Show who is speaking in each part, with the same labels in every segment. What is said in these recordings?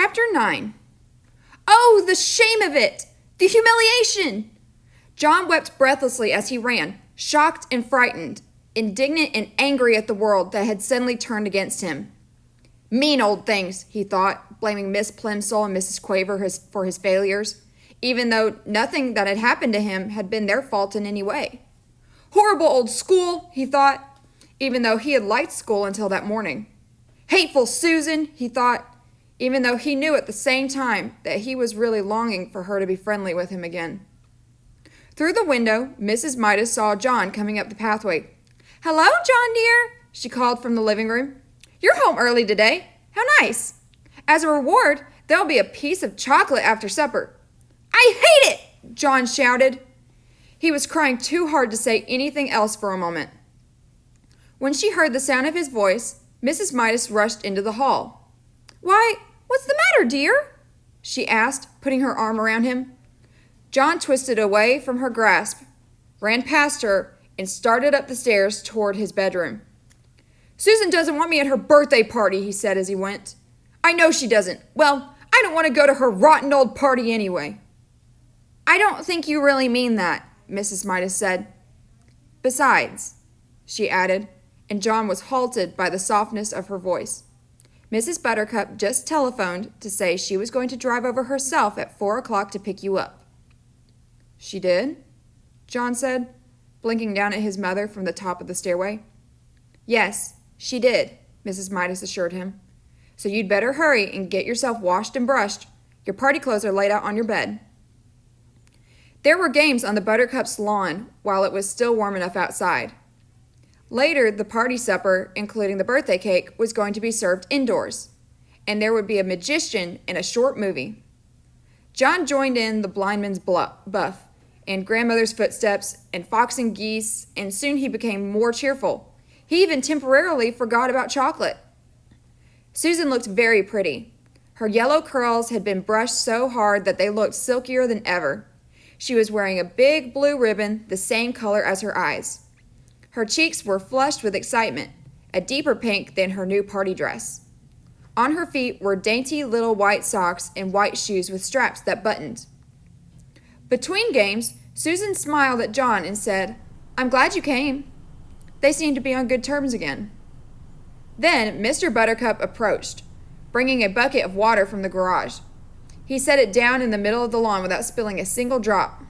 Speaker 1: Chapter 9. Oh, the shame of it! The humiliation! John wept breathlessly as he ran, shocked and frightened, indignant and angry at the world that had suddenly turned against him. Mean old things, he thought, blaming Miss Plimsoll and Mrs. Quaver for his failures, even though nothing that had happened to him had been their fault in any way. Horrible old school, he thought, even though he had liked school until that morning. Hateful Susan, he thought, even though he knew at the same time that he was really longing for her to be friendly with him again. Through the window, Mrs. Midas saw John coming up the pathway. "Hello, John dear," she called from the living room. "You're home early today. How nice. As a reward, there'll be a piece of chocolate after supper." "I hate it!" John shouted. He was crying too hard to say anything else for a moment. When she heard the sound of his voice, Mrs. Midas rushed into the hall. "Why, what's the matter, dear?" she asked, putting her arm around him. John twisted away from her grasp, ran past her, and started up the stairs toward his bedroom. "Susan doesn't want me at her birthday party," he said as he went. "I know she doesn't. Well, I don't want to go to her rotten old party anyway." "I don't think you really mean that," Mrs. Midas said. "Besides," she added, and John was halted by the softness of her voice. "Mrs. Buttercup just telephoned to say she was going to drive over herself at 4 o'clock to pick you up." "She did?" John said, blinking down at his mother from the top of the stairway. "Yes, she did," Mrs. Midas assured him. "So you'd better hurry and get yourself washed and brushed. Your party clothes are laid out on your bed." There were games on the Buttercup's lawn while it was still warm enough outside. Later, the party supper, including the birthday cake, was going to be served indoors, and there would be a magician and a short movie. John joined in the blindman's buff, and grandmother's footsteps, and fox and geese, and soon he became more cheerful. He even temporarily forgot about chocolate. Susan looked very pretty. Her yellow curls had been brushed so hard that they looked silkier than ever. She was wearing a big blue ribbon, the same color as her eyes. Her cheeks were flushed with excitement, a deeper pink than her new party dress. On her feet were dainty little white socks and white shoes with straps that buttoned. Between games, Susan smiled at John and said, "I'm glad you came." They seemed to be on good terms again. Then Mr. Buttercup approached, bringing a bucket of water from the garage. He set it down in the middle of the lawn without spilling a single drop.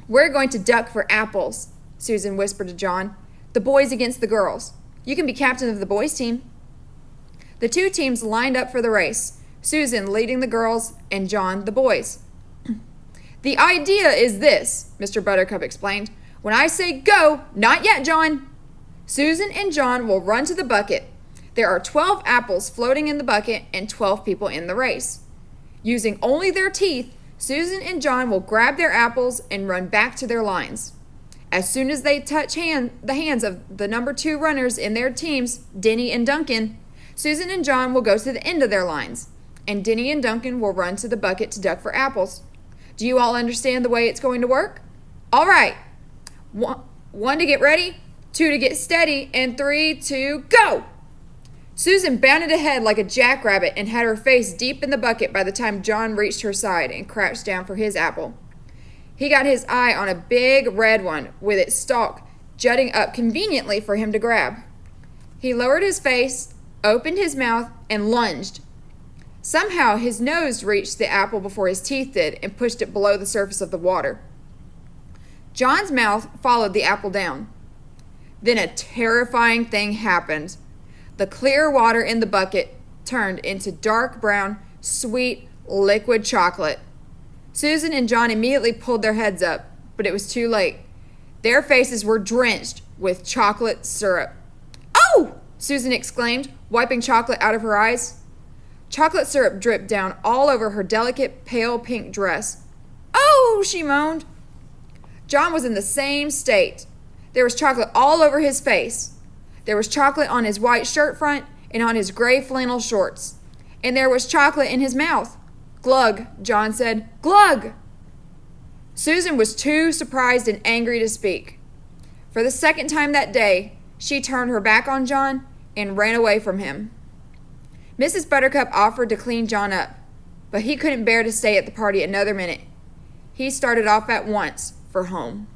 Speaker 1: "We're going to duck for apples," Susan whispered to John. "The boys against the girls. You can be captain of the boys' team." The two teams lined up for the race, Susan leading the girls and John the boys. "The idea is this," Mr. Buttercup explained. "When I say go, not yet, John. Susan and John will run to the bucket. There are 12 apples floating in the bucket and 12 people in the race. Using only their teeth, Susan and John will grab their apples and run back to their lines. As soon as they touch the hands of the number 2 runners in their teams, Denny and Duncan, Susan and John will go to the end of their lines, and Denny and Duncan will run to the bucket to duck for apples. Do you all understand the way it's going to work? All right. 1 to get ready, 2 to get steady, and 3 to go!" Susan bounded ahead like a jackrabbit and had her face deep in the bucket by the time John reached her side and crouched down for his apple. He got his eye on a big red one with its stalk jutting up conveniently for him to grab. He lowered his face, opened his mouth, and lunged. Somehow his nose reached the apple before his teeth did and pushed it below the surface of the water. John's mouth followed the apple down. Then a terrifying thing happened. The clear water in the bucket turned into dark brown, sweet, liquid chocolate. Susan and John immediately pulled their heads up, but it was too late. Their faces were drenched with chocolate syrup. "Oh!" Susan exclaimed, wiping chocolate out of her eyes. Chocolate syrup dripped down all over her delicate, pale pink dress. "Oh!" she moaned. John was in the same state. There was chocolate all over his face. There was chocolate on his white shirt front and on his gray flannel shorts. And there was chocolate in his mouth. "Glug," John said. "Glug!" Susan was too surprised and angry to speak. For the second time that day, she turned her back on John and ran away from him. Mrs. Buttercup offered to clean John up, but he couldn't bear to stay at the party another minute. He started off at once for home.